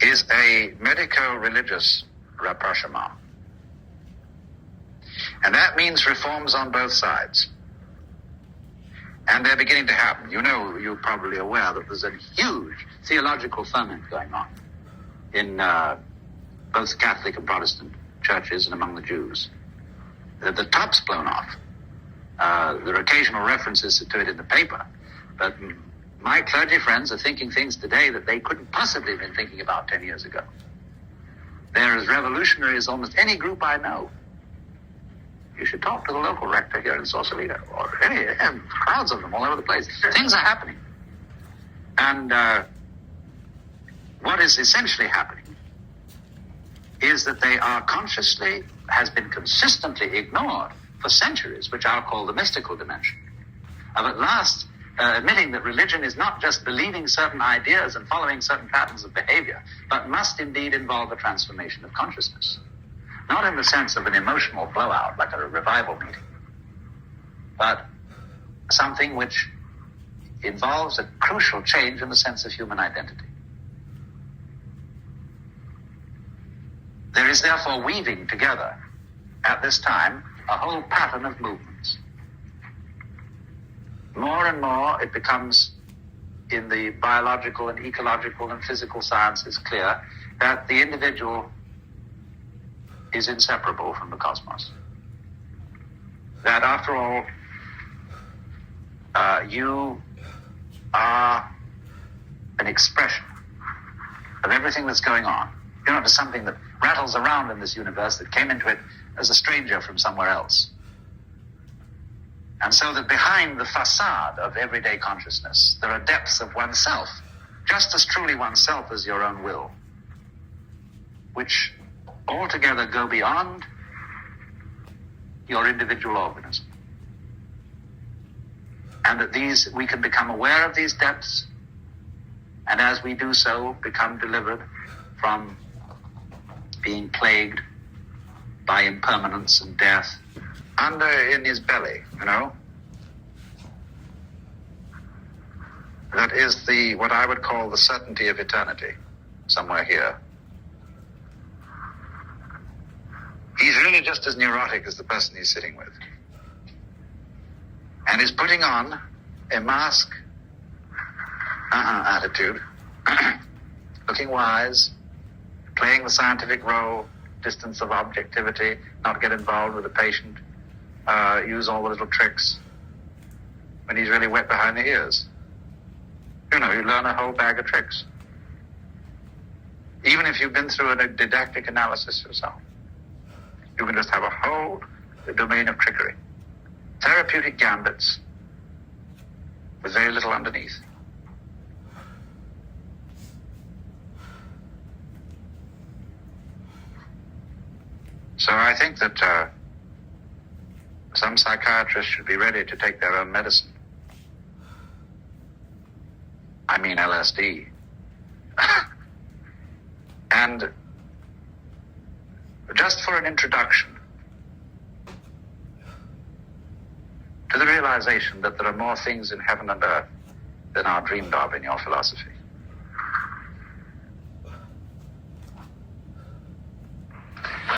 is a medico-religious rapprochement. And that means reforms on both sides. And they're beginning to happen. You know, you're probably aware that there's a huge theological ferment going on in both Catholic and Protestant churches and among the Jews. The top's blown off. There are occasional references to it in the paper, but my clergy friends are thinking things today that they couldn't possibly have been thinking about 10 years ago. They're as revolutionary as almost any group I know. You should talk to the local rector here in Sausalito, or any crowds of them all over the place. Things are happening. And what is essentially happening is that they are has been consistently ignored for centuries, which I'll call the mystical dimension, of at last admitting that religion is not just believing certain ideas and following certain patterns of behavior, but must indeed involve a transformation of consciousness. Not in the sense of an emotional blowout, like a revival meeting, but something which involves a crucial change in the sense of human identity. There is therefore weaving together at this time a whole pattern of movements. More and more it becomes, in the biological and ecological and physical sciences, clear that the individual is inseparable from the cosmos. That after all, you are an expression of everything that's going on. You're not just something that rattles around in this universe that came into it as a stranger from somewhere else. And so that behind the facade of everyday consciousness, there are depths of oneself, just as truly oneself as your own will, which altogether go beyond your individual organism. And that we can become aware of these depths, and as we do so, become delivered from being plagued by impermanence and death in his belly, you know. That is what I would call the certainty of eternity, somewhere here. He's really just as neurotic as the person he's sitting with. And is putting on a mask attitude, looking wise, playing the scientific role, distance of objectivity, not get involved with the patient, use all the little tricks, when he's really wet behind the ears. You know, you learn a whole bag of tricks. Even if you've been through a didactic analysis yourself, you can just have a whole domain of trickery. Therapeutic gambits with very little underneath. So I think that some psychiatrists should be ready to take their own medicine. I mean LSD. And just for an introduction to the realization that there are more things in heaven and earth than are dreamed of in your philosophy.